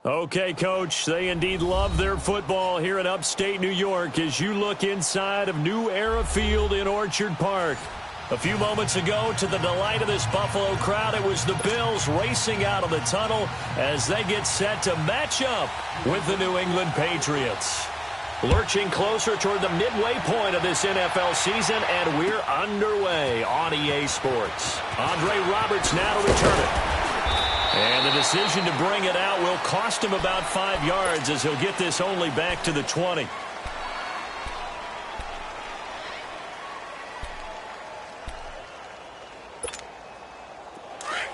Okay, Coach, they indeed love their football here in upstate New York as you look inside of New Era Field in Orchard Park. A few moments ago, to the delight of this Buffalo crowd, it was the Bills racing out of the tunnel as they get set to match up with the New England Patriots. Lurching closer toward the midway point of this NFL season, and we're underway on EA Sports. Andre Roberts now to return it. And the decision to bring it out will cost him about 5 yards as he'll get this only back to the 20. All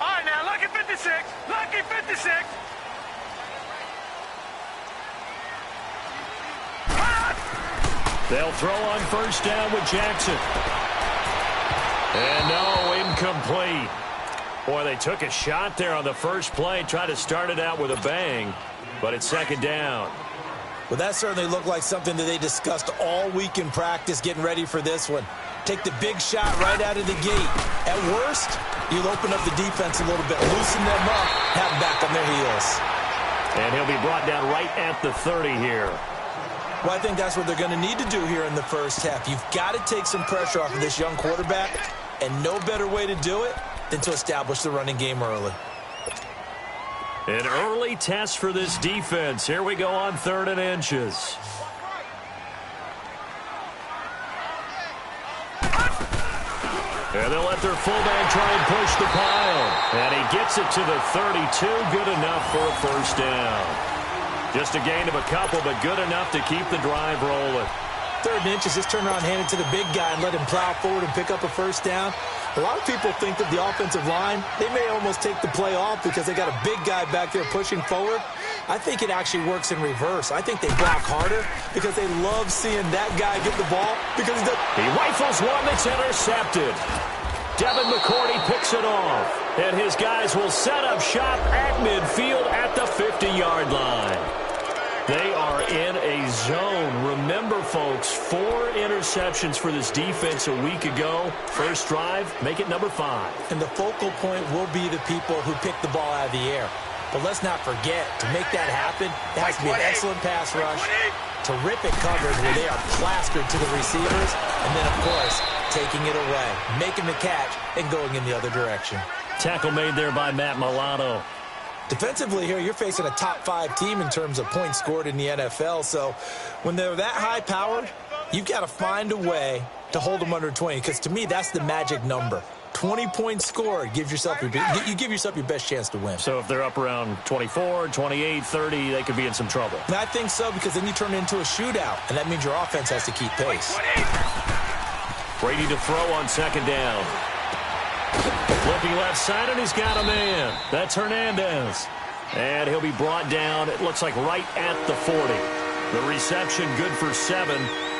right, now, lucky 56. Lucky 56. They'll throw on first down with Jackson. And no, incomplete. Boy, they took a shot there on the first play, tried to start it out with a bang, but it's second down. Well, that certainly looked like something that they discussed all week in practice, getting ready for this one. Take the big shot right out of the gate. At worst, you'll open up the defense a little bit, loosen them up, have them back on their heels. And he'll be brought down right at the 30 here. Well, I think that's what they're going to need to do here in the first half. You've got to take some pressure off of this young quarterback, and no better way to do it than to establish the running game early. An early test for this defense. Here we go on 3rd and inches. And they'll let their fullback try and push the pile. And he gets it to the 32. Good enough for a first down. Just a gain of a couple, but good enough to keep the drive rolling. 3rd and inches, just turn around, hand it to the big guy, and let him plow forward and pick up a first down. A lot of people think that the offensive line, they may almost take the play off because they got a big guy back there pushing forward. I think it actually works in reverse. I think they block harder because they love seeing that guy get the ball because he rifles one that's intercepted. Devin McCourty picks it off, and his guys will set up shop at midfield at the 50-yard line. They are in a zone. Remember, folks, 4 interceptions for this defense a week ago. First drive, make it number 5. And the focal point will be the people who pick the ball out of the air. But let's not forget, to make that happen, it has to be an excellent pass rush, terrific coverage where they are plastered to the receivers, and then, of course, taking it away, making the catch, and going in the other direction. Tackle made there by Matt Milano. Defensively here, you're facing a top 5 team in terms of points scored in the NFL. So when they're that high-powered, you've got to find a way to hold them under 20. Because to me, that's the magic number. 20 points scored, you give yourself your best chance to win. So if they're up around 24, 28, 30, they could be in some trouble. And I think so, because then you turn it into a shootout, and that means your offense has to keep pace. Brady to throw on second down. Flipping left side, and he's got a man. That's Hernandez. And he'll be brought down, it looks like right at the 40. The reception good for 7.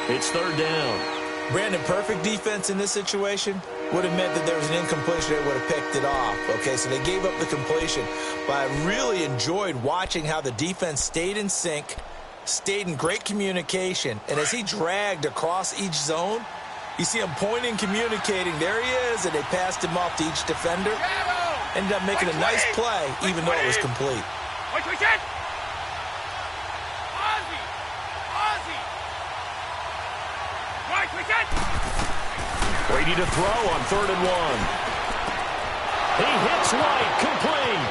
It's 3rd down. Brandon, perfect defense in this situation would have meant that there was an incompletion. They would have picked it off. Okay, so they gave up the completion. But I really enjoyed watching how the defense stayed in sync, stayed in great communication. And as he dragged across each zone, you see him pointing, communicating. There he is, and they passed him off to each defender. Ended up making a nice play, even though it was complete. Brady to throw on 3rd and 1. He hits White, complete.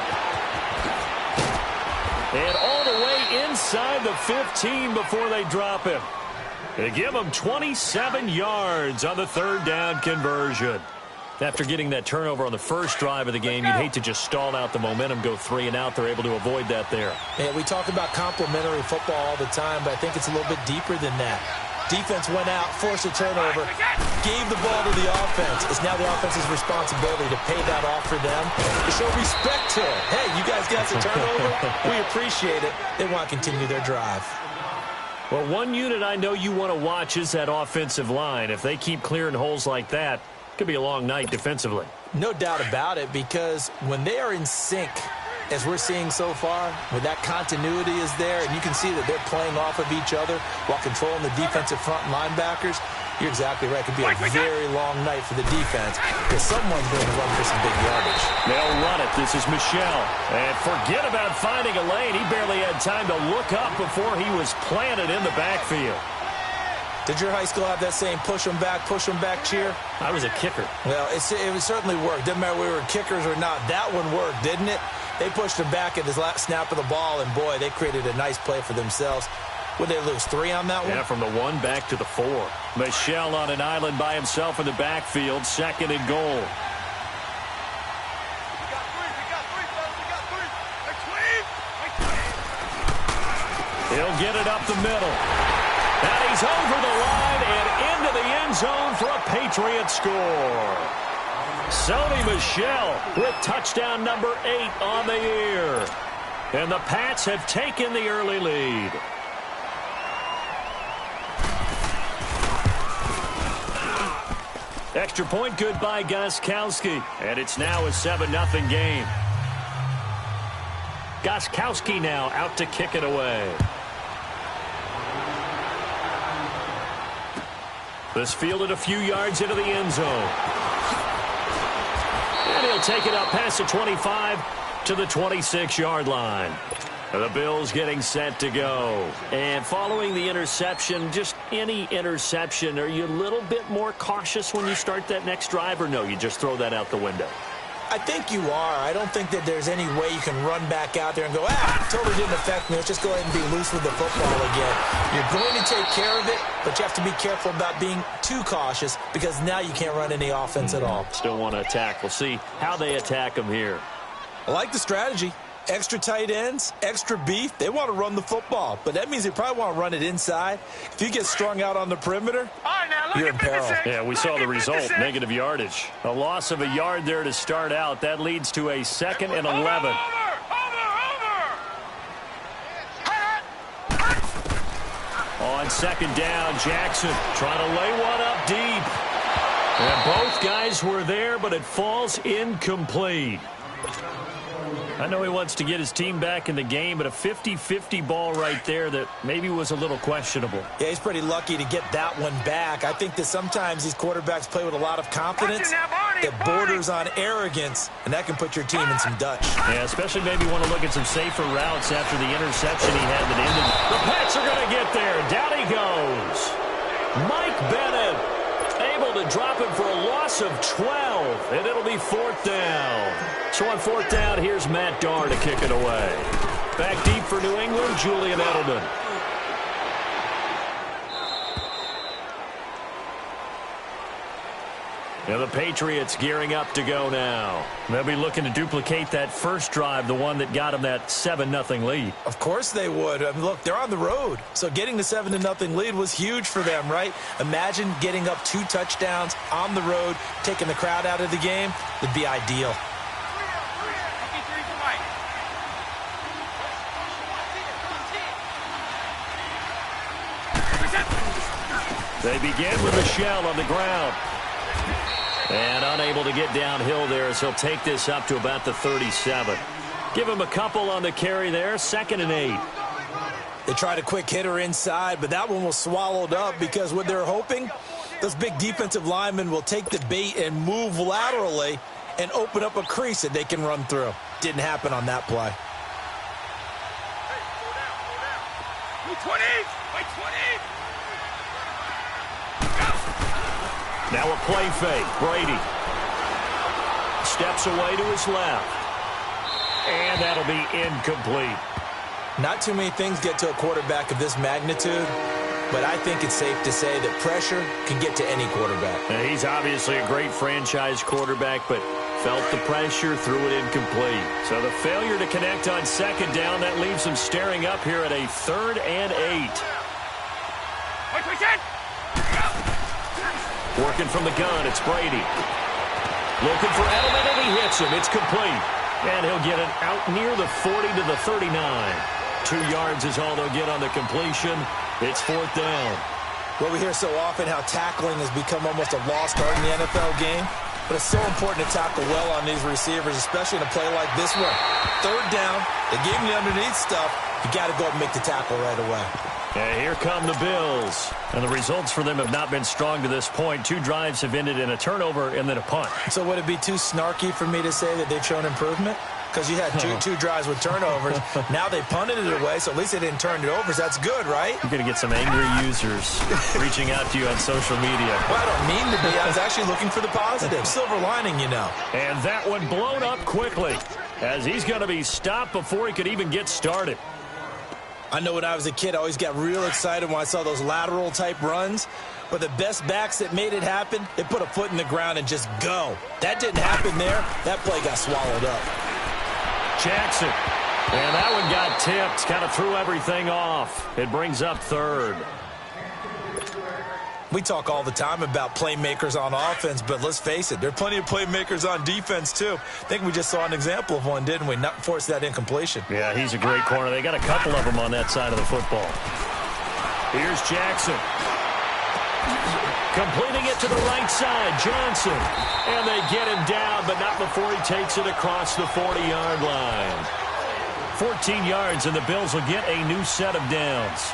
And all the way inside the 15 before they drop him. They give him 27 yards on the 3rd down conversion. After getting that turnover on the first drive of the game, you'd hate to just stall out the momentum, go 3 and out. They're able to avoid that there. Yeah, we talk about complementary football all the time, but I think it's a little bit deeper than that. Defense went out, forced a turnover, gave the ball to the offense. It's now the offense's responsibility to pay that off for them, to show respect to it. Hey, you guys got the turnover? We appreciate it. They want to continue their drive. Well, one unit I know you want to watch is that offensive line. If they keep clearing holes like that, it could be a long night defensively. No doubt about it, because when they are in sync, as we're seeing so far, when that continuity is there, and you can see that they're playing off of each other while controlling the defensive front linebackers, you're exactly right. It could be a very long night for the defense because someone's going to run for some big yardage. They'll run it. This is Michelle. And forget about finding a lane. He barely had time to look up before he was planted in the backfield. Did your high school have that same push 'em back cheer? I was a kicker. Well, it certainly worked. Didn't matter if we were kickers or not. That one worked, didn't it? They pushed him back at his last snap of the ball, and, boy, they created a nice play for themselves. Would they lose 3 on that one? Yeah, from the 1 back to the 4. Michelle on an island by himself in the backfield, 2nd and goal. He'll get it up the middle. And he's over the line and into the end zone for a Patriot score. Sony Michel with touchdown number 8 on the year. And the Pats have taken the early lead. Extra point good by Gostkowski. And it's now a 7-0 game. Gostkowski now out to kick it away. This fielded a few yards into the end zone. And he'll take it up past the 25 to the 26-yard line. The Bills getting set to go. And following the interception, just any interception, are you a little bit more cautious when you start that next drive, or no, you just throw that out the window? I think you are. I don't think that there's any way you can run back out there and go, totally didn't affect me. Let's just go ahead and be loose with the football again. You're going to take care of it, but you have to be careful about being too cautious because now you can't run any offense at all. Still want to attack. We'll see how they attack them here. I like the strategy. Extra tight ends, extra beef. They want to run the football, but that means they probably want to run it inside. If you get strung out on the perimeter, you're in peril. Yeah, we saw the result, negative yardage. A loss of a yard there to start out. That leads to a 2nd and 11. On 2nd down, Jackson trying to lay one up deep. And both guys were there, but it falls incomplete. I know he wants to get his team back in the game, but a 50-50 ball right there that maybe was a little questionable. Yeah, he's pretty lucky to get that one back. I think that sometimes these quarterbacks play with a lot of confidence that borders on arrogance, and that can put your team in some Dutch. Yeah, especially maybe want to look at some safer routes after the interception he had that ended. The Pats are going to get there. Down he goes. Mike Bennett able to drop him for a loss of 12, and it'll be 4th down. So on 4th down, here's Matt Darr to kick it away. Back deep for New England, Julian Edelman. And the Patriots gearing up to go now. They'll be looking to duplicate that first drive, the one that got them that 7-0 lead. Of course they would. I mean, look, they're on the road. So getting the 7-0 lead was huge for them, right? Imagine getting up 2 touchdowns on the road, taking the crowd out of the game. It'd be ideal. They begin with Michel on the ground. And unable to get downhill there as he'll take this up to about the 37. Give him a couple on the carry there, 2nd and 8. They tried a quick hitter inside, but that one was swallowed up because what they're hoping, those big defensive linemen will take the bait and move laterally and open up a crease that they can run through. Didn't happen on that play. Now a play fake. Brady steps away to his left. And that'll be incomplete. Not too many things get to a quarterback of this magnitude, but I think it's safe to say that pressure can get to any quarterback. Now, he's obviously a great franchise quarterback, but felt the pressure, threw it incomplete. So the failure to connect on 2nd down, that leaves him staring up here at a 3rd and 8. Working from the gun, it's Brady. Looking for Edelman, and he hits him. It's complete. And he'll get it out near the 40 to the 39. 2 yards is all they'll get on the completion. It's 4th down. Well, we hear so often how tackling has become almost a lost art in the NFL game. But it's so important to tackle well on these receivers, especially in a play like this one. 3rd down, they gave him the underneath stuff. You got to go and make the tackle right away. And here come the Bills. And the results for them have not been strong to this point. 2 drives have ended in a turnover and then a punt. So would it be too snarky for me to say that they've shown improvement? Because you had two drives with turnovers. Now they punted it away, so at least they didn't turn it over. So that's good, right? You're going to get some angry users reaching out to you on social media. Well, I don't mean to be. I was actually looking for the positive. Silver lining, you know. And that one blown up quickly as he's going to be stopped before he could even get started. I know when I was a kid, I always got real excited when I saw those lateral-type runs. But the best backs that made it happen, they put a foot in the ground and just go. That didn't happen there. That play got swallowed up. Jackson. And that one got tipped. Kind of threw everything off. It brings up 3rd. We talk all the time about playmakers on offense, but let's face it, there are plenty of playmakers on defense, too. I think we just saw an example of one, didn't we? Not force that incompletion. Yeah, he's a great corner. They got a couple of them on that side of the football. Here's Jackson. Completing it to the right side, Johnson. And they get him down, but not before he takes it across the 40-yard line. 14 yards, and the Bills will get a new set of downs.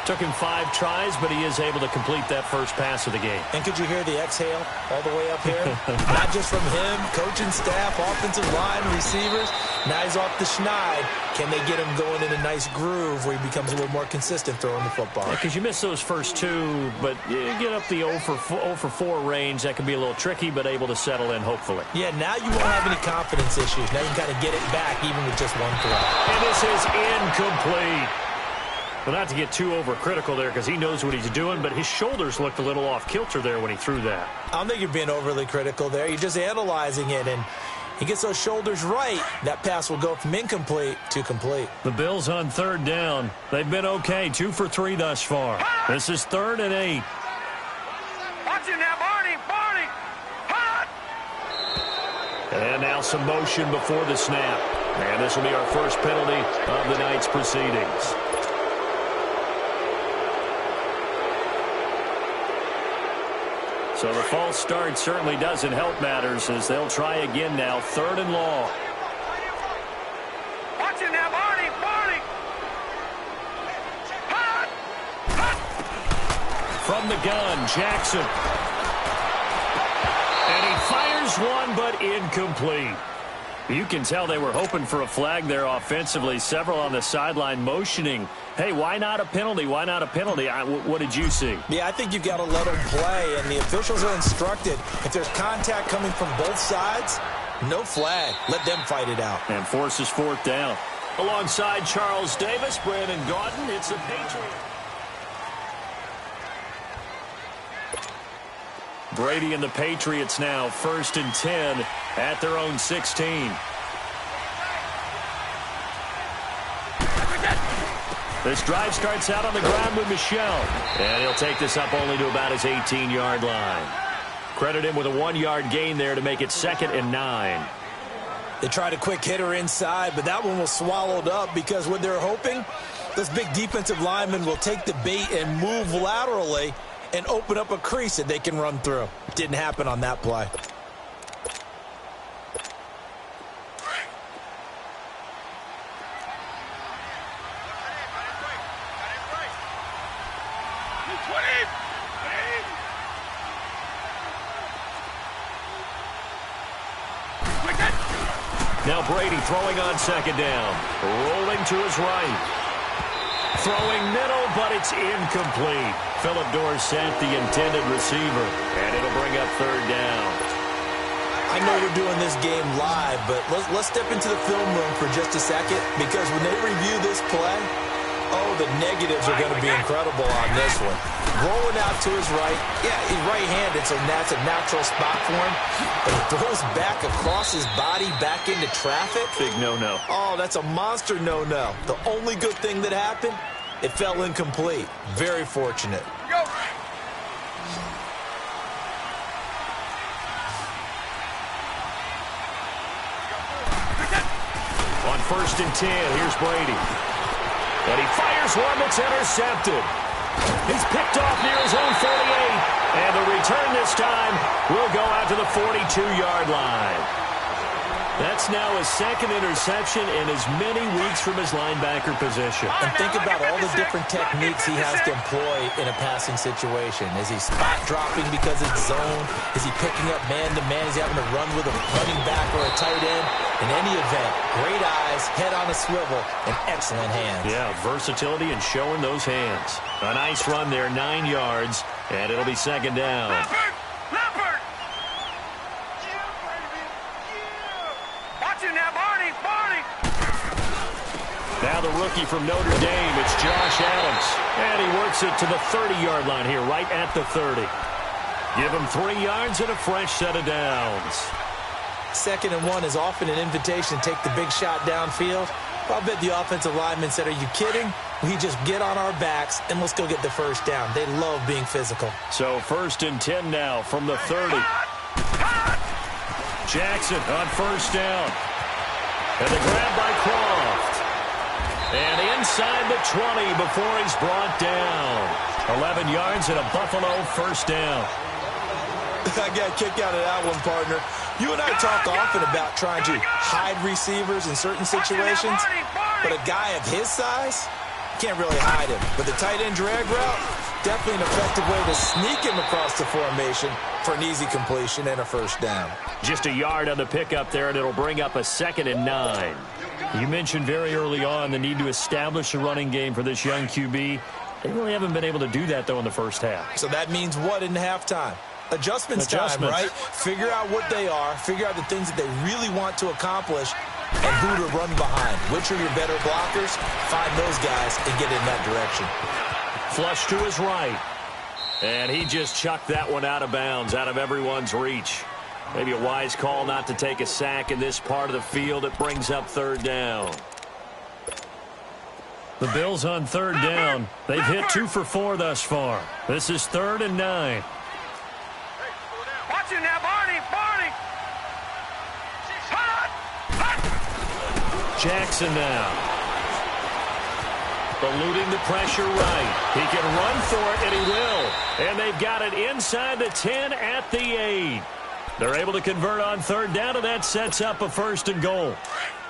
Took him 5 tries, but he is able to complete that first pass of the game. And could you hear the exhale all the way up here? Not just from him, coaching staff, offensive line, receivers. Now he's off the schneid. Can they get him going in a nice groove where he becomes a little more consistent throwing the football? Because you miss those first 2, but you get up the 0 for 4 range. That can be a little tricky, but able to settle in, hopefully. Yeah, now you won't have any confidence issues. Now you can kind of get it back even with just 1 throw. And this is incomplete. Well, not to get too overcritical there because he knows what he's doing, but his shoulders looked a little off kilter there when he threw that. I don't think you're being overly critical there. You're just analyzing it, and he gets those shoulders right. That pass will go from incomplete to complete. The Bills on 3rd down. They've been okay, 2 for 3 thus far. This is 3rd and 8. Watch it now, Barney. Barney. Hot. And now some motion before the snap. And this will be our first penalty of the night's proceedings. So the false start certainly doesn't help matters as they'll try again now. 3rd and long. Watch it now, Barney. Barney. Hot. Hot. From the gun, Jackson. And he fires one, but incomplete. You can tell they were hoping for a flag there offensively. Several on the sideline motioning. Hey, why not a penalty? Why not a penalty? What did you see? Yeah, I think you've got to let them play, and the officials are instructed. If there's contact coming from both sides, no flag. Let them fight it out. And forces 4th down. Alongside Charles Davis, Brandon Gaudin, it's the Patriots. Brady and the Patriots now 1st and 10 at their own 16. This drive starts out on the ground with Michel. And he'll take this up only to about his 18-yard line. Credit him with a 1-yard gain there to make it 2nd and 9. They tried a quick hitter inside, but that one was swallowed up because what they're hoping, those big defensive linemen will take the bait and move laterally and open up a crease that they can run through. Didn't happen on that play. Now Brady throwing on 2nd down. Rolling to his right. Throwing middle, but it's incomplete. Philip Dorsett, the intended receiver. And it'll bring up 3rd down. I know we're doing this game live, but let's step into the film room for just a second, because when they review this play, oh, the negatives are going to be incredible on this one. Rolling out to his right. Yeah, he's right-handed, so that's a natural spot for him. But he throws back across his body back into traffic. Big no-no. Oh, that's a monster no-no. The only good thing that happened, it fell incomplete. Very fortunate. Go. On 1st and 10, here's Brady. And he fires one that's intercepted. He's picked off near his own 48. And the return this time will go out to the 42-yard line. That's now his second interception in as many weeks from his linebacker position. And think about all the different techniques he has to employ in a passing situation. Is he spot dropping because it's zone? Is he picking up man-to-man? Is he having to run with a running back or a tight end? In any event, great eyes, head on a swivel, and excellent hands. Yeah, versatility and showing those hands. A nice run there, 9 yards, and it'll be second down. Leopard! Watch it now, Barney! Barney! Now the rookie from Notre Dame, it's Josh Adams. And he works it to the 30-yard line here, right at the 30. Give him 3 yards and a fresh set of downs. 2nd and 1 is often an invitation to take the big shot downfield. I'll bet the offensive lineman said, are you kidding? We just get on our backs and let's go get the first down. They love being physical. So 1st and 10 now from the 30. Jackson on 1st down. And the grab by Croft. And inside the 20 before he's brought down. 11 yards and a Buffalo 1st down. I got kicked out of that one, partner. You and I talk often about trying to hide receivers in certain situations, but a guy of his size can't really hide him. But the tight end drag route, definitely an effective way to sneak him across the formation for an easy completion and a 1st down. Just a yard on the pickup there, and it'll bring up a 2nd and 9. You mentioned very early on the need to establish a running game for this young QB. They really haven't been able to do that, though, in the first half. So that means what in halftime? Adjustments time, right? Figure out what they are, figure out the things that they really want to accomplish, and who to run behind. Which are your better blockers? Find those guys and get in that direction. Flush to his right. And he just chucked that one out of bounds, out of everyone's reach. Maybe a wise call not to take a sack in this part of the field. It brings up 3rd down. The Bills on 3rd down. They've hit 2 for 4 thus far. This is 3rd and 9. Watch it now, Barney! Barney! Jackson now. Eluding the pressure right. He can run for it, and he will. And they've got it inside the 10 at the 8. They're able to convert on 3rd down, and that sets up a 1st and goal.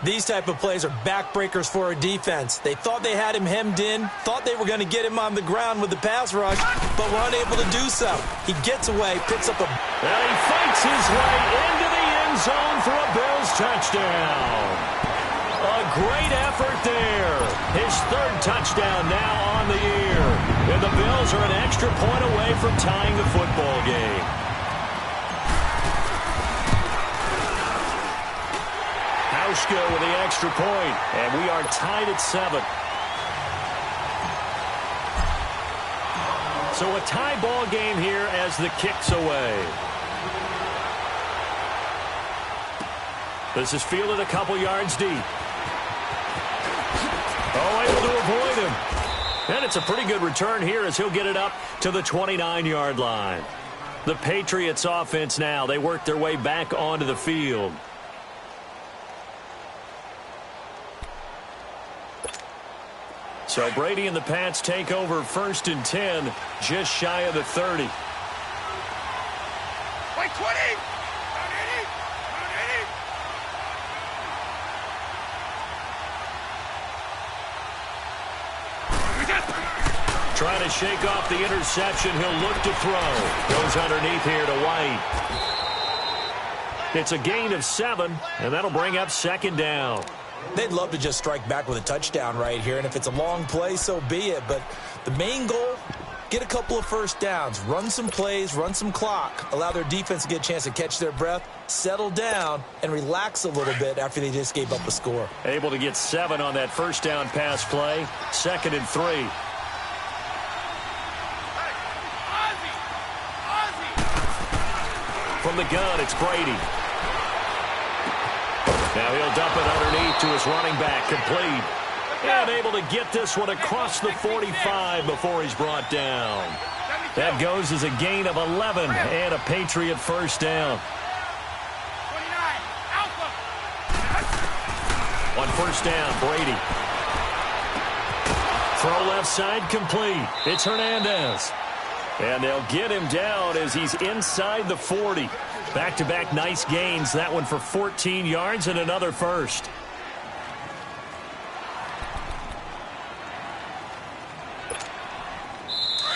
These type of plays are backbreakers for a defense. They thought they had him hemmed in, thought they were going to get him on the ground with the pass rush, but were unable to do so. He gets away, picks up a... And he fights his way into the end zone for a Bills touchdown. A great effort there. His 3rd touchdown now on the year. And the Bills are an extra point away from tying the football game. Hauschka with the extra point, and we are tied at 7. So a tie ball game here as the kick's away. This is fielded a couple yards deep. Oh, able to avoid him. And it's a pretty good return here as he'll get it up to the 29-yard line. The Patriots offense now, they work their way back onto the field. So Brady and the Pats take over 1st and 10, just shy of the 30. Wait, 20! Trying to shake off the interception. He'll look to throw. Goes underneath here to White. It's a gain of 7, and that'll bring up 2nd down. They'd love to just strike back with a touchdown right here, and if it's a long play, so be it. But the main goal, get a couple of 1st downs, run some plays, run some clock, allow their defense to get a chance to catch their breath, settle down, and relax a little bit after they just gave up a score. Able to get 7 on that 1st down pass play. 2nd and 3. From the gun, it's Brady. Now he'll dump it underneath to his running back, complete. And able to get this one across the 45 before he's brought down. That goes as a gain of 11 and a Patriot 1st down. On 1st down, Brady. Throw left side, complete. It's Hernandez. And they'll get him down as he's inside the 40. Back-to-back nice gains. That one for 14 yards and another first.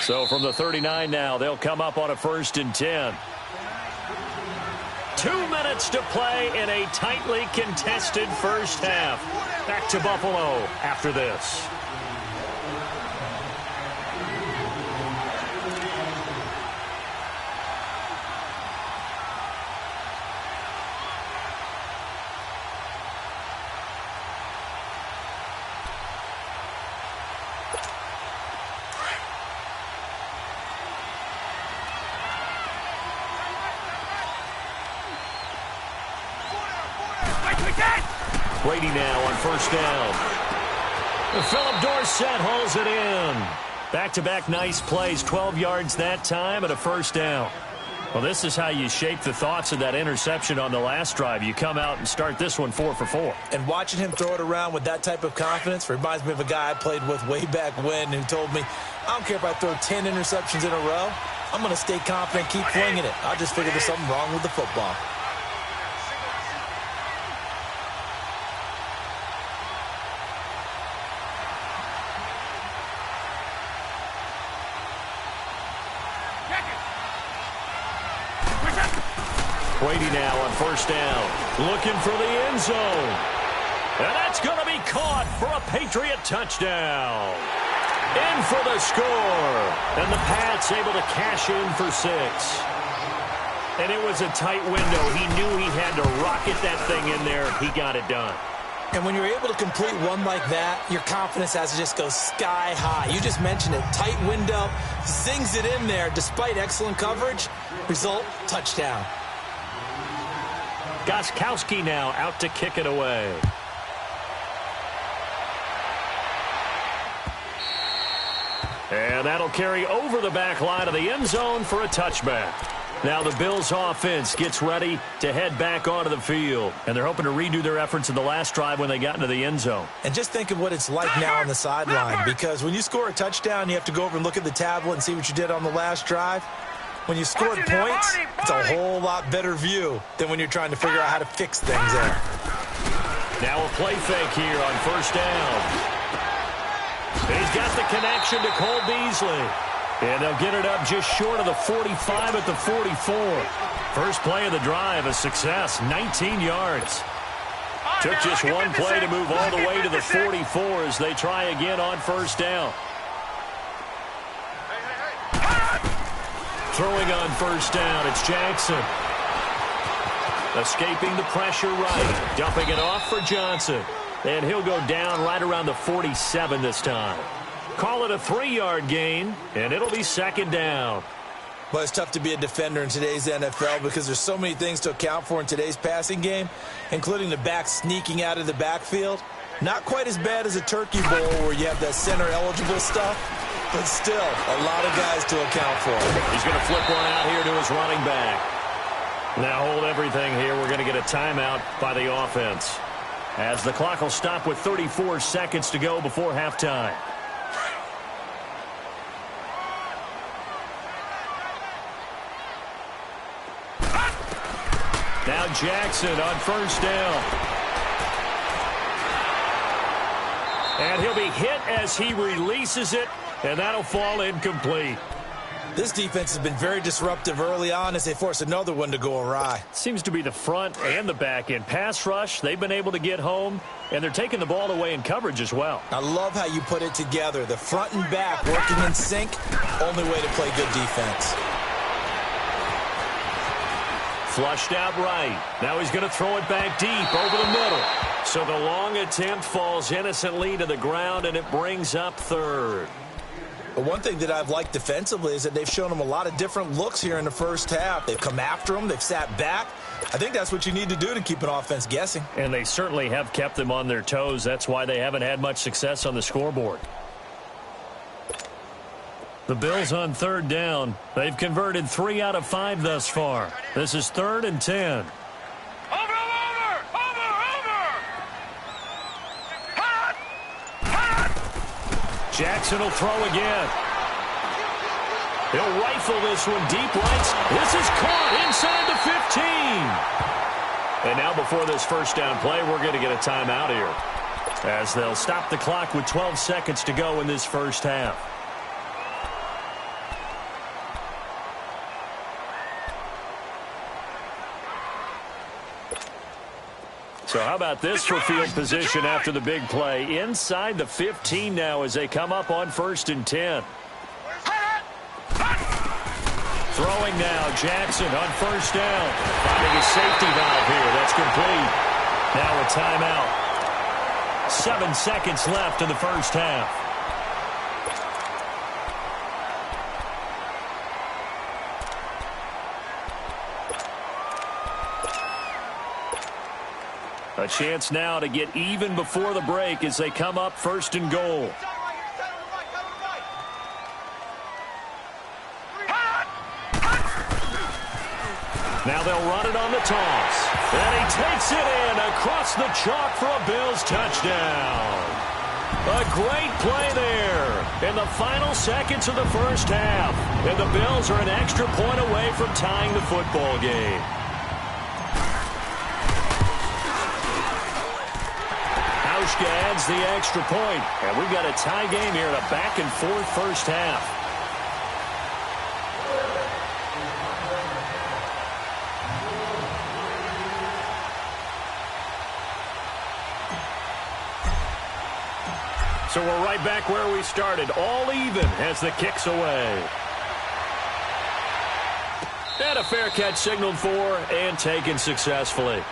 So from the 39 now, they'll come up on a 1st and 10. 2 minutes to play in a tightly contested first half. Back to Buffalo after this. Brady now on 1st down. Philip Dorsett hauls it in. Back-to-back nice plays, 12 yards that time and a 1st down. Well, this is how you shape the thoughts of that interception on the last drive. You come out and start this one 4 for 4. And watching him throw it around with that type of confidence reminds me of a guy I played with way back when who told me, I don't care if I throw 10 interceptions in a row. I'm going to stay confident, keep flinging it. I just figured there's something wrong with the football. Brady now on 1st down, looking for the end zone. And that's going to be caught for a Patriot touchdown. In for the score. And the Pats able to cash in for 6. And it was a tight window. He knew he had to rocket that thing in there. He got it done. And when you're able to complete one like that, your confidence has to just go sky high. You just mentioned it. Tight window, zings it in there despite excellent coverage. Result, touchdown. Gostkowski now out to kick it away. And that'll carry over the back line of the end zone for a touchback. Now the Bills offense gets ready to head back onto the field. And they're hoping to redo their efforts in the last drive when they got into the end zone. And just think of what it's like now on the sideline. Because when you score a touchdown, you have to go over and look at the tablet and see what you did on the last drive. When you scored points, it's a whole lot better view than when you're trying to figure out how to fix things there. Now a play fake here on 1st down. He's got the connection to Cole Beasley. And they'll get it up just short of the 45 at the 44. First play of the drive, a success, 19 yards. Took just one play to move all the way to the 44 as they try again on 1st down. Throwing on 1st down, it's Jackson. Escaping the pressure right. Dumping it off for Johnson. And he'll go down right around the 47 this time. Call it a 3-yard gain, and it'll be 2nd down. Well, it's tough to be a defender in today's NFL because there's so many things to account for in today's passing game, including the back sneaking out of the backfield. Not quite as bad as a turkey bowl where you have that center-eligible stuff, but still a lot of guys to account for. He's going to flip one out here to his running back. Now hold everything here. We're going to get a timeout by the offense, as the clock will stop with 34 seconds to go before halftime. Now Jackson on 1st down. And he'll be hit as he releases it, and that'll fall incomplete. This defense has been very disruptive early on as they force another one to go awry. Seems to be the front and the back end. Pass rush, they've been able to get home, and they're taking the ball away in coverage as well. I love how you put it together. The front and back working in sync, only way to play good defense. Flushed out right. Now he's going to throw it back deep over the middle. So the long attempt falls innocently to the ground, and it brings up 3rd. But one thing that I've liked defensively is that they've shown them a lot of different looks here in the first half. They've come after them. They've sat back. I think that's what you need to do to keep an offense guessing. And they certainly have kept them on their toes. That's why they haven't had much success on the scoreboard. The Bills on 3rd down. They've converted 3 out of 5 thus far. This is 3rd and 10. Over! Hot! Hot! Jackson will throw again. He'll rifle this one deep right. This is caught inside the 15. And now before this first down play, we're going to get a timeout here, as they'll stop the clock with 12 seconds to go in this first half. So how about this for field position after the big play? Inside the 15 now as they come up on 1st and 10. Throwing now, Jackson on 1st down. Finding a safety valve here. That's complete. Now a timeout. 7 seconds left in the first half. A chance now to get even before the break as they come up 1st and goal. Now they'll run it on the toss. And he takes it in across the chalk for a Bills touchdown. A great play there in the final seconds of the first half. And the Bills are an extra point away from tying the football game. Adds the extra point, and we've got a tie game here in a back-and-forth first half. So we're right back where we started, all even as the kick's away. And a fair catch signaled for and taken successfully.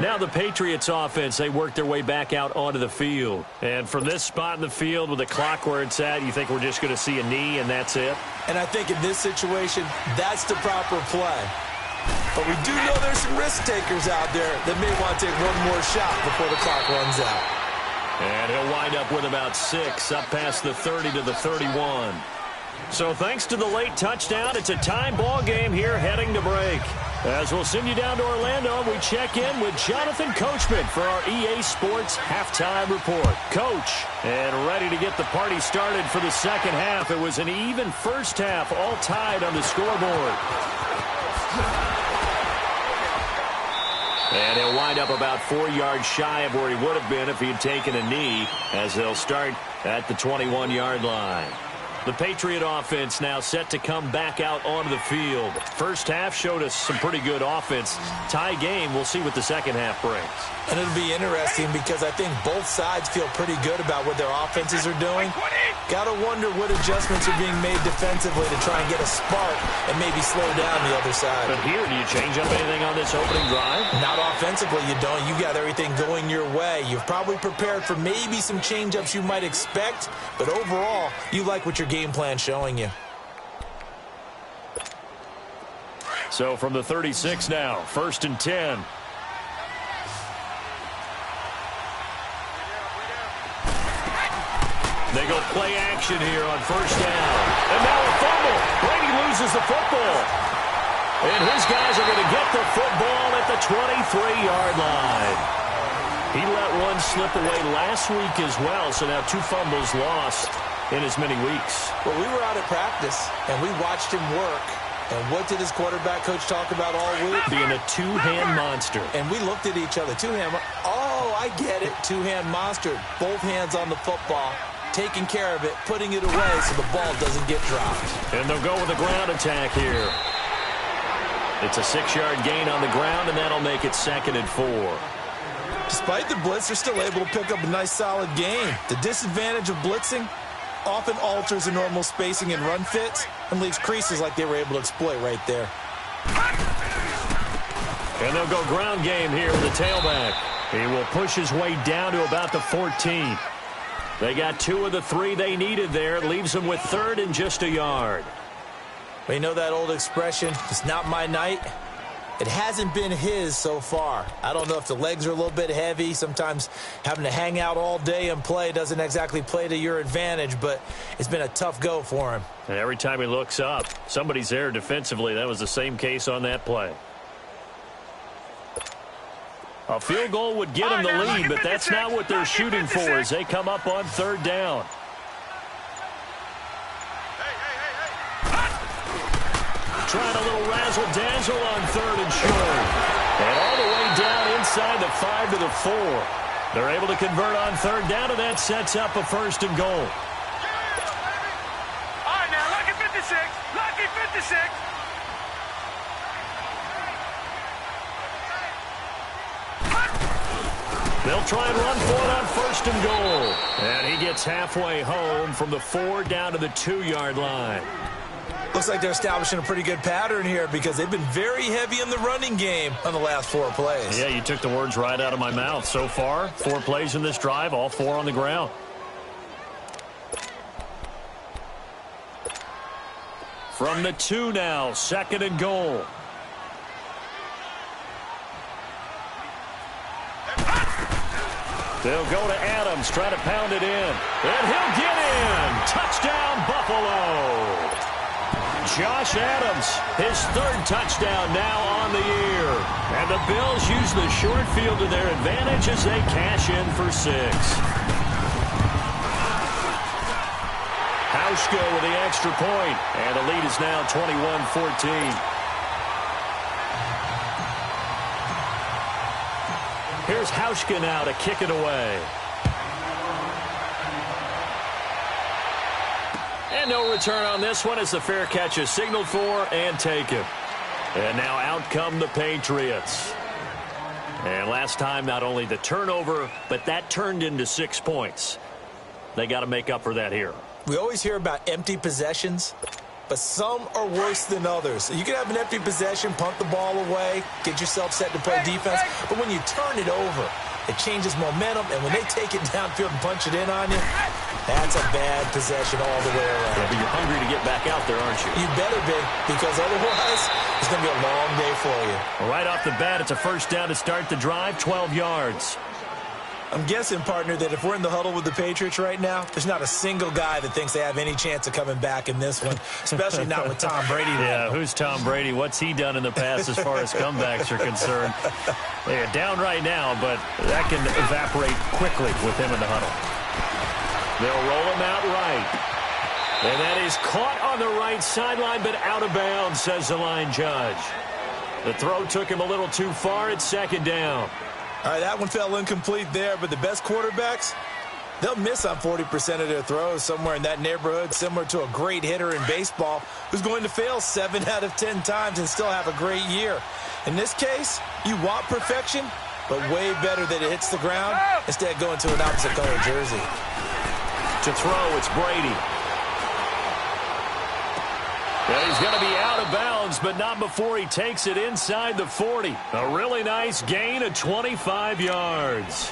Now the Patriots offense, they work their way back out onto the field. And from this spot in the field with the clock where it's at, you think we're just going to see a knee and that's it? And I think in this situation, that's the proper play. But we do know there's some risk takers out there that may want to take one more shot before the clock runs out. And he'll wind up with about 6 up past the 30 to the 31. So thanks to the late touchdown, it's a tie ball game here heading to break. As we'll send you down to Orlando, we check in with Jonathan Coachman for our EA Sports Halftime Report. Coach, and ready to get the party started for the second half. It was an even first half, all tied on the scoreboard. And he'll wind up about 4 yards shy of where he would have been if he had taken a knee, as they'll start at the 21-yard line. The Patriot offense now set to come back out onto the field. First half showed us some pretty good offense. Tie game, we'll see what the second half brings. And it'll be interesting because I think both sides feel pretty good about what their offenses are doing. Got to wonder what adjustments are being made defensively to try and get a spark and maybe slow down the other side. But here, do you change up anything on this opening drive? Not offensively, you don't. You got everything going your way. You've probably prepared for maybe some change-ups you might expect, but overall, you like what your game plan showing you. So from the 36 now, 1st and 10. They go play action here on 1st down. And now a fumble. Brady loses the football. And his guys are going to get the football at the 23-yard line. He let one slip away last week as well, so now 2 fumbles lost in as many weeks. Well, we were out at practice, and we watched him work. And what did his quarterback coach talk about all week? Being a two-hand monster. And we looked at each other. Two-hand. Oh, I get it. Two-hand monster. Both hands on the football. Taking care of it, putting it away so the ball doesn't get dropped. And they'll go with a ground attack here. It's a 6-yard gain on the ground, and that'll make it 2nd and 4. Despite the blitz, they're still able to pick up a nice, solid gain. The disadvantage of blitzing often alters the normal spacing and run fits and leaves creases like they were able to exploit right there. And they'll go ground game here with the tailback. He will push his way down to about the 14. They got 2 of the 3 they needed there. It leaves them with 3rd and just a yard. Well, you know that old expression, it's not my night? It hasn't been his so far. I don't know if the legs are a little bit heavy. Sometimes having to hang out all day and play doesn't exactly play to your advantage, but it's been a tough go for him. And every time he looks up, somebody's there defensively. That was the same case on that play. A field goal would get them the lead, but that's not what they're shooting for as they come up on 3rd down. trying a little razzle-dazzle on 3rd and short. And all the way down inside the 5 to the 4. They're able to convert on 3rd down, and that sets up a 1st and goal. All right, now, lucky 56. Lucky 56. They'll try and run for it on 1st and goal. And he gets halfway home from the 4 down to the 2-yard line. Looks like they're establishing a pretty good pattern here because they've been very heavy in the running game on the last 4 plays. Yeah, you took the words right out of my mouth. So far, 4 plays in this drive, all 4 on the ground. From the 2 now, 2nd and goal. They'll go to Adams, try to pound it in. And he'll get in. Touchdown, Buffalo. Josh Adams, his 3rd touchdown now on the year. And the Bills use the short field to their advantage as they cash in for 6. Hauschka with the extra point. And the lead is now 21-14. Here's Hauschka now to kick it away. And no return on this one as the fair catch is signaled for and taken. And now out come the Patriots. And last time, not only the turnover, but that turned into 6 points. They got to make up for that here. We always hear about empty possessions, but some are worse than others. You can have an empty possession, punt the ball away, get yourself set to play defense, but when you turn it over, it changes momentum, and when they take it downfield and punch it in on you, that's a bad possession all the way around. Yeah, but you're hungry to get back out there, aren't you? You better be, because otherwise it's going to be a long day for you. Well, right off the bat, it's a 1st down to start the drive, 12 yards. I'm guessing, partner, that if we're in the huddle with the Patriots right now, there's not a single guy that thinks they have any chance of coming back in this one, especially not with Tom Brady. Yeah, who's Tom Brady? What's he done in the past as far as comebacks are concerned? They're down right now, but that can evaporate quickly with him in the huddle. They'll roll him out right. And that is caught on the right sideline, but out of bounds, says the line judge. The throw took him a little too far. It's 2nd down. All right, that one fell incomplete there, but the best quarterbacks, they'll miss on 40% of their throws, somewhere in that neighborhood, similar to a great hitter in baseball who's going to fail 7 out of 10 times and still have a great year. In this case, you want perfection, but way better that it hits the ground instead of going to an opposite color jersey. To throw, it's Brady. Well, he's going to be out of bounds, but not before he takes it inside the 40. A really nice gain of 25 yards.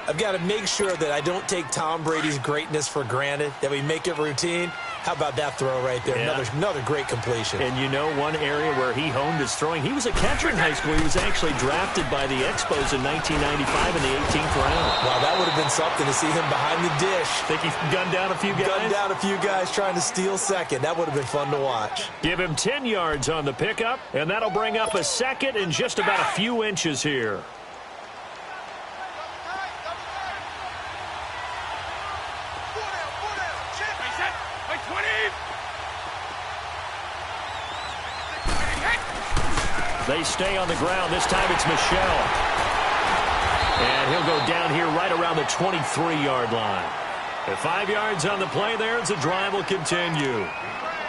I've got to make sure that I don't take Tom Brady's greatness for granted, that we make it routine. How about that throw right there? Yeah. Another great completion. And you know one area where he honed his throwing? He was a catcher in high school. He was actually drafted by the Expos in 1995 in the 18th round. Wow, that would have been something to see him behind the dish. Think he gunned down a few guys? Gunned down a few guys trying to steal second. That would have been fun to watch. Give him 10 yards on the pickup, and that'll bring up a 2nd and just about a few inches here. They stay on the ground. This time it's Michelle. And he'll go down here right around the 23-yard line. The 5 yards on the play there as the drive will continue.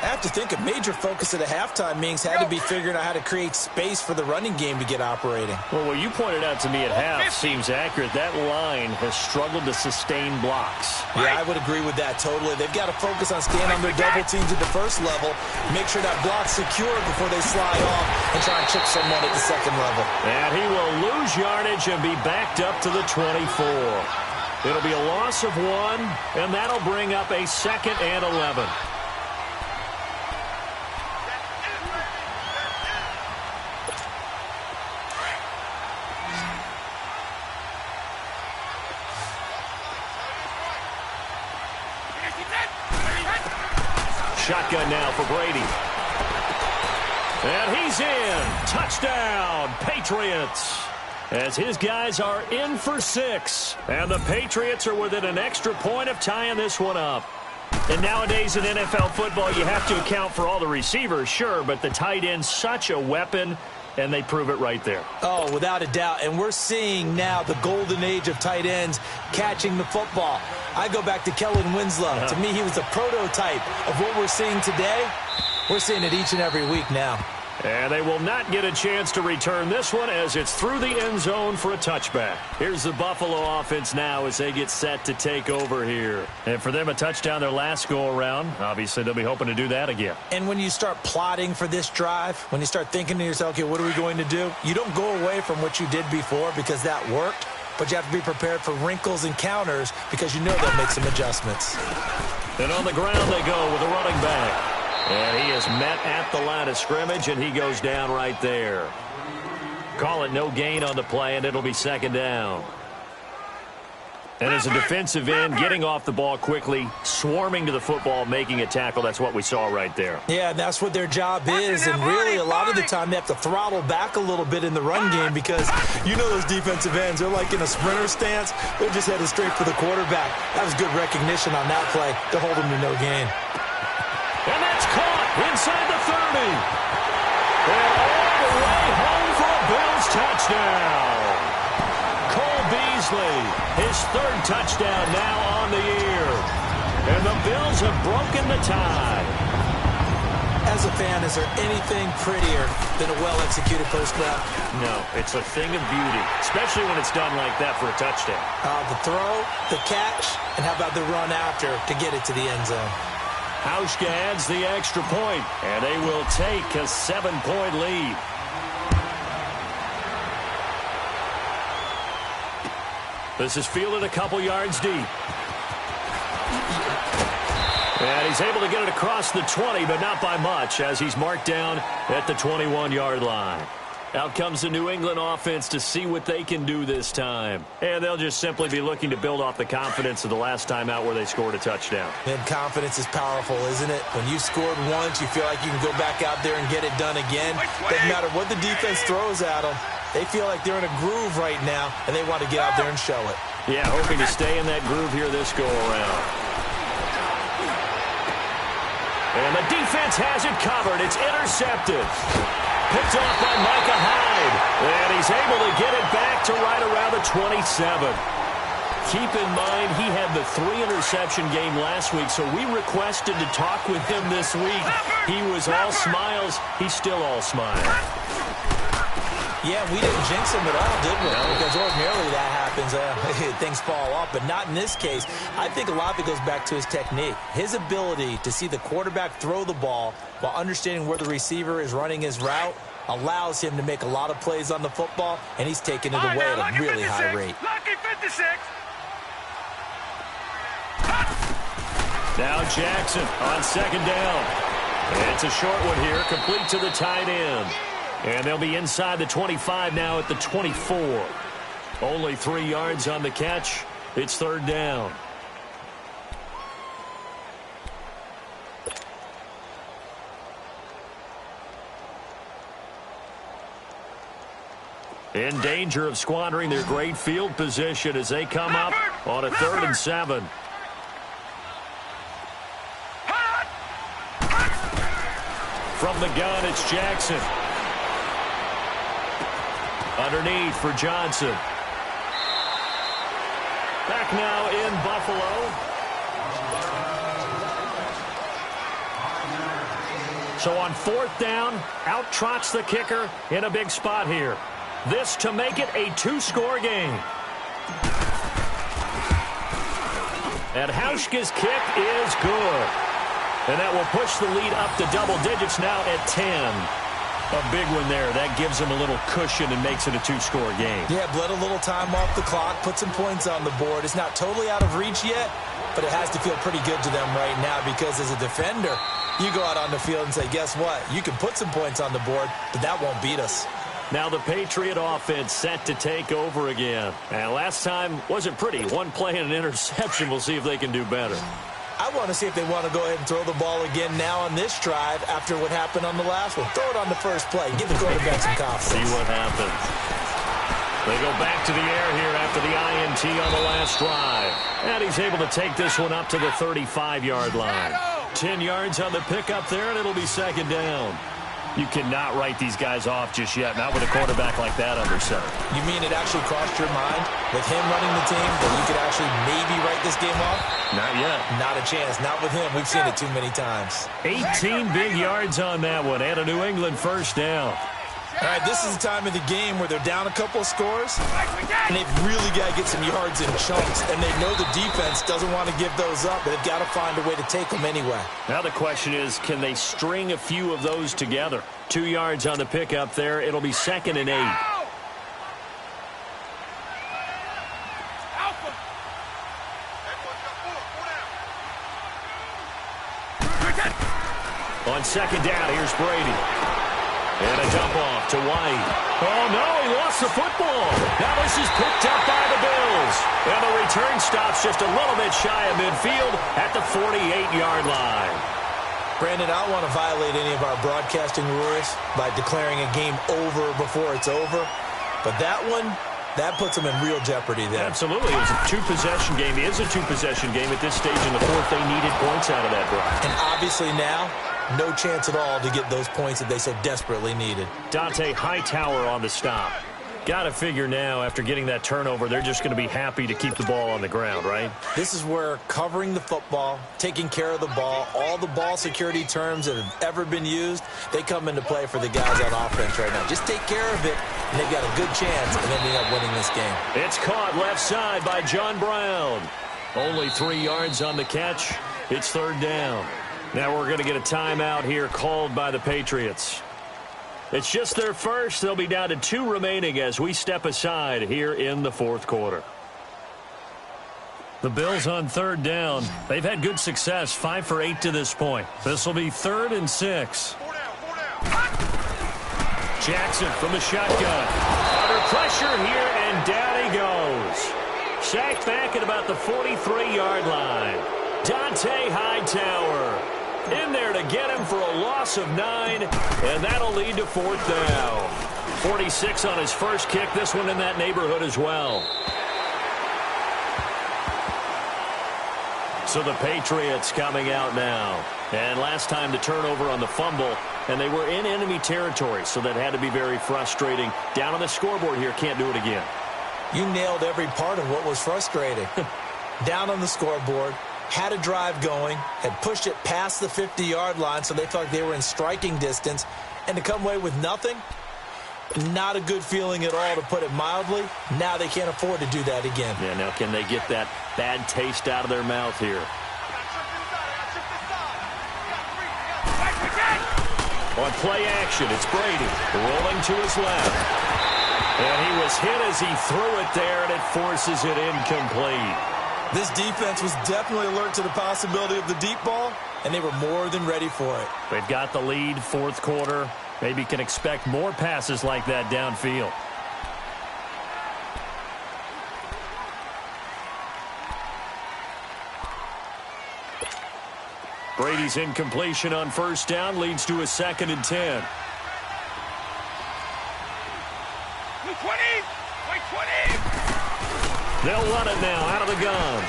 I have to think a major focus at a halftime meetings had to be figuring out how to create space for the running game to get operating. Well, what you pointed out to me at half seems accurate. That line has struggled to sustain blocks. Yeah, I would agree with that totally. They've got to focus on staying on their double teams at the first level, make sure that block's secure before they slide off and try and chip someone at the second level. And he will lose yardage and be backed up to the 24. It'll be a loss of 1, and that'll bring up a 2nd and 11. Shotgun now for Brady. And he's in. Touchdown, Patriots. As his guys are in for 6. And the Patriots are within an extra point of tying this one up. And nowadays in NFL football, you have to account for all the receivers, sure, but the tight end's such a weapon, and they prove it right there. Oh, without a doubt. And we're seeing now the golden age of tight ends catching the football. I go back to Kellen Winslow. To me, he was a prototype of what we're seeing today. We're seeing it each and every week now. And they will not get a chance to return this one as it's through the end zone for a touchback. Here's the Buffalo offense now as they get set to take over here. And for them, a touchdown their last go-around. Obviously, they'll be hoping to do that again. And when you start plotting for this drive, when you start thinking to yourself, okay, what are we going to do? You don't go away from what you did before because that worked, but you have to be prepared for wrinkles and counters because you know they'll make some adjustments. And on the ground they go with a running back. And he is met at the line of scrimmage, and he goes down right there. Call it no gain on the play, and it'll be second down. And as a defensive end, getting off the ball quickly, swarming to the football, making a tackle, that's what we saw right there. Yeah, that's what their job is, and really a lot of the time they have to throttle back a little bit in the run game because you know those defensive ends, they're like in a sprinter stance. They're just headed straight for the quarterback. That was good recognition on that play to hold them to no gain. And that's caught inside the 30. And all the way home for a Bills touchdown. Cole Beasley, his third touchdown now on the year. And the Bills have broken the tie. As a fan, is there anything prettier than a well-executed post route? No, it's a thing of beauty, especially when it's done like that for a touchdown. The throw, the catch, and how about the run after to get it to the end zone? Hauschka adds the extra point, and they will take a 7-point lead. This is fielded a couple yards deep. And he's able to get it across the 20, but not by much, as he's marked down at the 21-yard line. Out comes the New England offense to see what they can do this time. And they'll just simply be looking to build off the confidence of the last time out where they scored a touchdown. And confidence is powerful, isn't it? When you scored once, you feel like you can go back out there and get it done again. Doesn't matter what the defense throws at them. They feel like they're in a groove right now, and they want to get out there and show it. Yeah, hoping to stay in that groove here this go-around. And the defense has it covered. It's intercepted. Picked off by Micah Hyde. And he's able to get it back to right around the 27. Keep in mind, he had the 3-interception game last week, so we requested to talk with him this week. He was all smiles. He's still all smiles. Yeah, we didn't jinx him at all, did we? No. Because ordinarily that happens. Things fall off, but not in this case. I think a lot of it goes back to his technique. His ability to see the quarterback throw the ball while understanding where the receiver is running his route allows him to make a lot of plays on the football, and he's taking it away at a really high rate. Lucky 56. Now Jackson on second down. It's a short one here, complete to the tight end. And they'll be inside the 25 now at the 24. Only 3 yards on the catch. It's third down. In danger of squandering their great field position as they come up on a 3rd and 7. From the gun, it's Jackson. Underneath for Johnson. Back now in Buffalo. So on 4th down, out trots the kicker in a big spot here. This to make it a 2-score game. And Hauschka's kick is good. And that will push the lead up to double digits now at 10. A big one there. That gives them a little cushion and makes it a 2-score game. Yeah, bled a little time off the clock, put some points on the board. It's not totally out of reach yet, but it has to feel pretty good to them right now because as a defender, you go out on the field and say, guess what? You can put some points on the board, but that won't beat us. Now the Patriot offense set to take over again. And last time wasn't pretty. One play and an interception. We'll see if they can do better. I want to see if they want to go ahead and throw the ball again now on this drive after what happened on the last one. Throw it on the first play. Give the quarterback some confidence. See what happens. They go back to the air here after the INT on the last drive. And he's able to take this one up to the 35-yard line. 10 yards on the pickup there, and it'll be second down. You cannot write these guys off just yet, not with a quarterback like that under center. You mean it actually crossed your mind with him running the team that you could actually maybe write this game off? Not yet. Not a chance. Not with him. We've seen it too many times. 18 big yards on that one, and a New England first down. All right, this is the time of the game where they're down a couple of scores, and they've really got to get some yards in chunks, and they know the defense doesn't want to give those up, but they've got to find a way to take them anyway. Now the question is, can they string a few of those together? 2 yards on the pickup there. It'll be 2nd and 8. On second down, here's Brady. And a dump off to White. Oh, no, he lost the football. Now this is picked up by the Bills. And the return stops just a little bit shy of midfield at the 48-yard line. Brandon, I don't want to violate any of our broadcasting rules by declaring a game over before it's over. But that one, that puts them in real jeopardy there. Absolutely. It was a two-possession game. It is a two-possession game at this stage in the fourth. They needed points out of that drive. And obviously now, no chance at all to get those points that they so desperately needed. Dante Hightower on the stop. Got to figure now, after getting that turnover, they're just going to be happy to keep the ball on the ground, right? This is where covering the football, taking care of the ball, all the ball security terms that have ever been used, they come into play for the guys on offense right now. Just take care of it, and they've got a good chance of ending up winning this game. It's caught left side by John Brown. Only 3 yards on the catch. It's third down. Now we're going to get a timeout here called by the Patriots. It's just their first. They'll be down to 2 remaining as we step aside here in the fourth quarter. The Bills on third down. They've had good success, 5 for 8 to this point. This will be 3rd and 6. Jackson from the shotgun. Under pressure here, and down he goes. Sacked back at about the 43-yard line. Dante Hightower in there to get him for a loss of 9, and that'll lead to fourth down. 46 on his first kick. This one in that neighborhood as well. So the Patriots coming out now. And last time the turnover on the fumble, and they were in enemy territory, so that had to be very frustrating. Down on the scoreboard here, can't do it again. You nailed every part of what was frustrating. Down on the scoreboard, had a drive going, had pushed it past the 50-yard line, so they thought they were in striking distance, and to come away with nothing, not a good feeling at all, to put it mildly. Now they can't afford to do that again. Yeah, now can they get that bad taste out of their mouth here? On play action, it's Brady rolling to his left. And he was hit as he threw it there, and it forces it incomplete. This defense was definitely alert to the possibility of the deep ball, and they were more than ready for it. They've got the lead, fourth quarter. Maybe can expect more passes like that downfield. Brady's incompletion on first down leads to a 2nd and 10. They'll run it now out of the gun.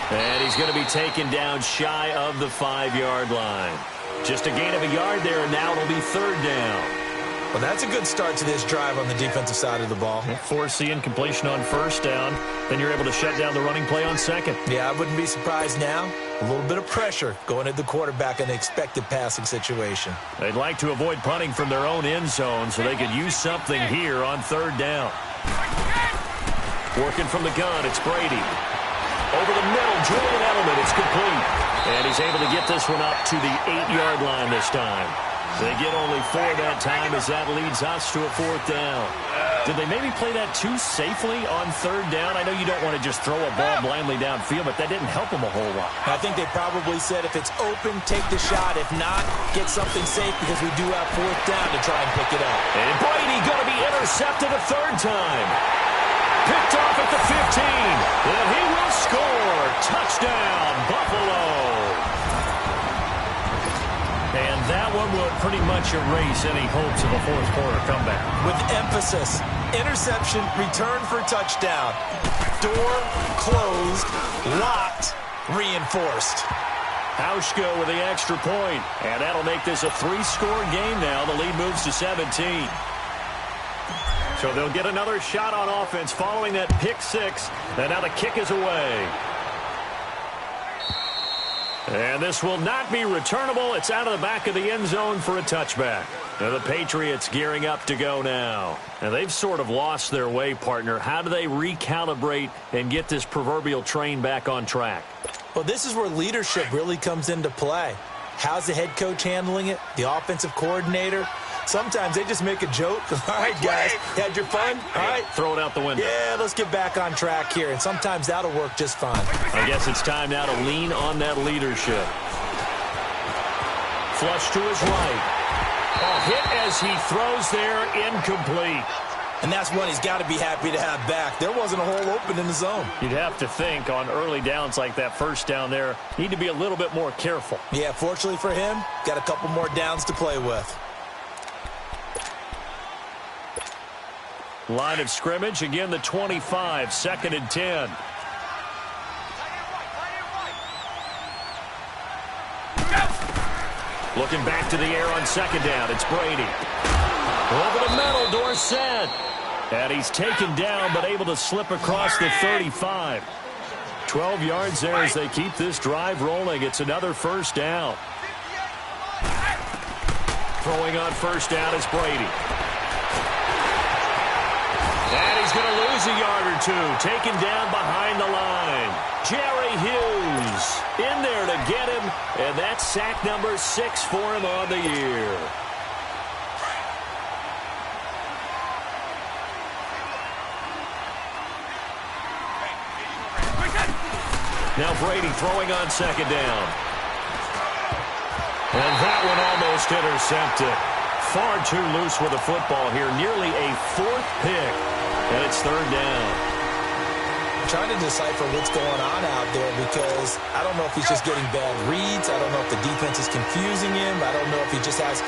And he's going to be taken down shy of the 5-yard line. Just a gain of a yard there, and now it'll be third down. Well, that's a good start to this drive on the defensive side of the ball. Force the incompletion on first down. Then you're able to shut down the running play on second. Yeah, I wouldn't be surprised now. A little bit of pressure going at the quarterback in an expected passing situation. They'd like to avoid punting from their own end zone so they could use something here on third down. Working from the gun, it's Brady. Over the middle, Julian Edelman, it's complete. And he's able to get this one up to the 8-yard line this time. They get only 4 that time as that leads us to a fourth down. Did they maybe play that too safely on third down? I know you don't want to just throw a ball blindly downfield, but that didn't help them a whole lot. I think they probably said if it's open, take the shot. If not, get something safe because we do have fourth down to try and pick it up. And Brady going to be intercepted a third time. Picked off at the 15. And he will score. Touchdown, Buffalo. And that one would pretty much erase any hopes of a fourth quarter comeback. With emphasis, Interception, return for touchdown. Door closed, locked, reinforced. Hauschka with the extra point, and that'll make this a 3-score game now. The lead moves to 17. So they'll get another shot on offense following that pick six, and now the kick is away. And this will not be returnable. It's out of the back of the end zone for a touchback. Now the Patriots gearing up to go now. And they've sort of lost their way, partner. How do they recalibrate and get this proverbial train back on track? Well, this is where leadership really comes into play. How's the head coach handling it? The offensive coordinator? Sometimes they just make a joke. All right, guys, had your fun? All right. Throw it out the window. Yeah, let's get back on track here. And sometimes that'll work just fine. I guess it's time now to lean on that leadership. Flush to his right. Oh, hit as he throws there, incomplete. And that's one he's got to be happy to have back. There wasn't a hole open in the zone. You'd have to think on early downs like that first down there, need to be a little bit more careful. Yeah, fortunately for him, got a couple more downs to play with. Line of scrimmage, again the 25, 2nd and 10. Looking back to the air on 2nd down, it's Brady. Over the middle, Dorsett. And he's taken down, but able to slip across the 35. 12 yards there as they keep this drive rolling. It's another first down. Throwing on first down is Brady. And he's going to lose a yard or two. Taken down behind the line. Jerry Hughes in there to get him. And that's sack number 6 for him on the year. Now Brady throwing on 2nd down. And that one almost intercepted. Far too loose with the football here. Nearly a 4th pick. And it's 3rd down. I'm trying to decipher what's going on out there because I don't know if he's just getting bad reads. I don't know if the defense is confusing him. I don't know if he just has,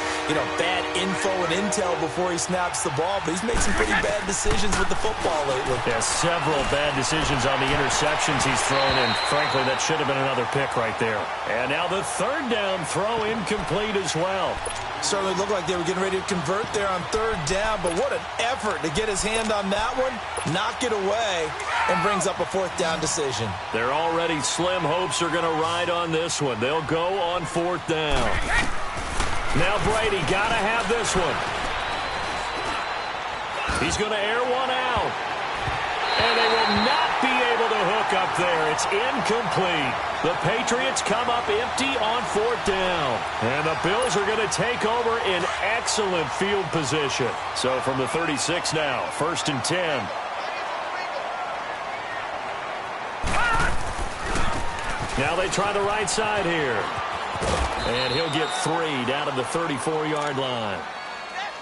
bad info and intel before he snaps the ball. But he's made some pretty bad decisions with the football lately. Yeah, several bad decisions on the interceptions he's thrown, and frankly, that should have been another pick right there. And now the 3rd down throw incomplete as well. Certainly looked like they were getting ready to convert there on 3rd down, but what an effort to get his hand on that one, knock it away, and brings up a 4th down decision. Their already slim hopes are going to ride on this one. They'll go on 4th down. Now Brady got to have this one. He's going to air one out. And they will not be able to hook up there. It's incomplete. The Patriots come up empty on 4th down. And the Bills are going to take over in excellent field position. So from the 36 now, 1st and 10. Now they try the right side here. And he'll get 3 down to the 34-yard line.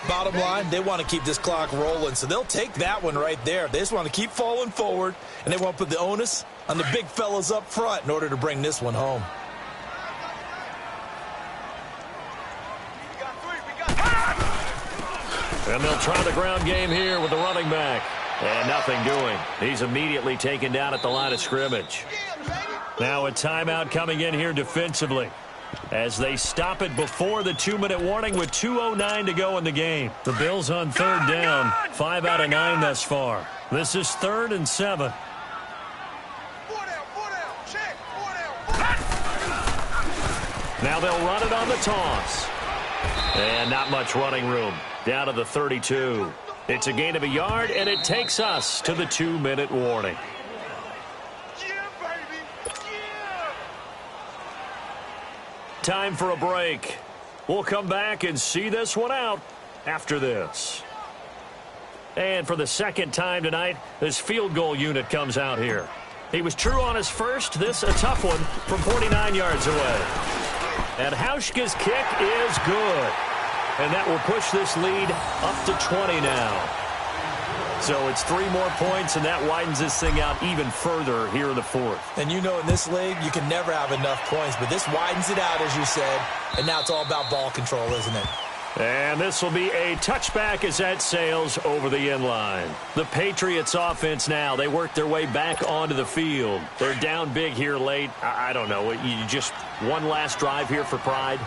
Bottom line, they want to keep this clock rolling, so they'll take that one right there. They just want to keep falling forward, and they want to put the onus on the big fellas up front in order to bring this one home. And they'll try the ground game here with the running back. And nothing doing. He's immediately taken down at the line of scrimmage. Now a timeout coming in here defensively, as they stop it before the 2-minute warning with 2:09 to go in the game. The Bills on 3rd down, 5 out of 9 thus far. This is 3rd and 7. Now they'll run it on the toss. And not much running room. Down to the 32. It's a gain of a yard, and it takes us to the 2-minute warning. Time for a break. We'll come back and see this one out after this. And for the 2nd time tonight, this field goal unit comes out here. He was true on his first. This a tough one from 49 yards away. And Hauschka's kick is good. And that will push this lead up to 20 now. So it's 3 more points, and that widens this thing out even further here in the 4th. And in this league, you can never have enough points, but this widens it out, as you said, and now it's all about ball control, isn't it? And this will be a touchback as that sails over the end line. The Patriots offense now, they work their way back onto the field. They're down big here late. I don't know. You just one last drive here for pride?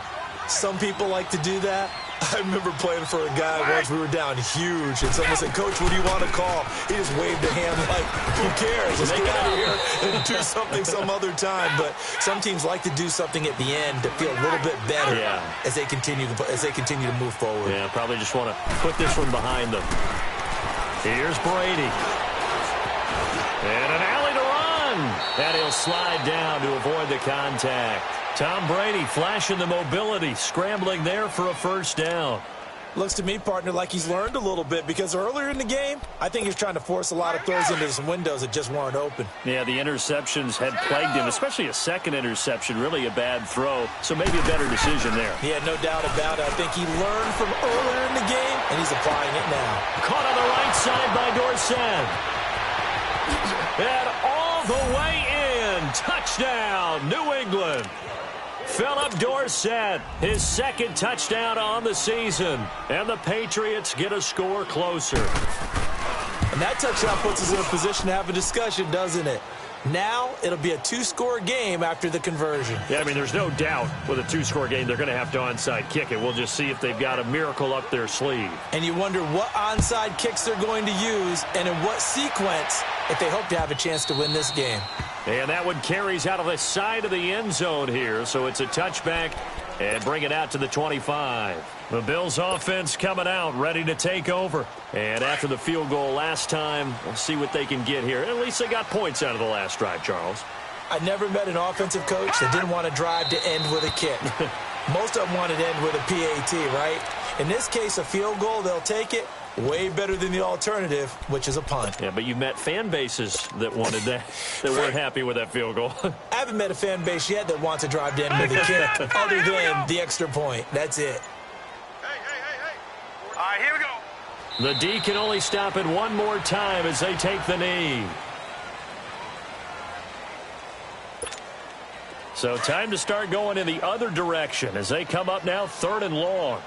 Some people like to do that. I remember playing for a guy once. We were down huge, and someone said, "Coach, what do you want to call?" He just waved a hand like, "Who cares? Let's get out of here and do something some other time." But some teams like to do something at the end to feel a little bit better as they continue to move forward. Yeah, probably just want to put this one behind them. Here's Brady. And an alley to run. And he'll slide down to avoid the contact. Tom Brady flashing the mobility, scrambling there for a first down. Looks to me, partner, like he's learned a little bit, because earlier in the game, I think he was trying to force a lot of throws into some windows that just weren't open. Yeah, the interceptions had plagued him, especially a second interception, really a bad throw, so maybe a better decision there. Yeah, no doubt about it. I think he learned from earlier in the game, and he's applying it now. Caught on the right side by Dorsett. And all the way in. Touchdown, New England. Philip Dorsett, his second touchdown on the season. And the Patriots get a score closer. And that touchdown puts us in a position to have a discussion, doesn't it? Now it'll be a two-score game after the conversion. Yeah, I mean, there's no doubt with a two-score game they're going to have to onside kick it. We'll just see if they've got a miracle up their sleeve. And you wonder what onside kicks they're going to use and in what sequence if they hope to have a chance to win this game. And that one carries out of the side of the end zone here, so it's a touchback and bring it out to the 25. The Bills offense coming out, ready to take over. And after the field goal last time, we'll see what they can get here. At least they got points out of the last drive, Charles. I never met an offensive coach that didn't want to drive to end with a kick. Most of them wanted to end with a PAT, right? In this case, a field goal, they'll take it. Way better than the alternative, which is a punt. Yeah, but you met fan bases that wanted that, that weren't happy with that field goal. I haven't met a fan base yet that wants to drive to end with a kick other than the extra point. That's it. Hey. All right, here we go. The D can only stop it one more time as they take the knee. So time to start going in the other direction as they come up now 3rd and long.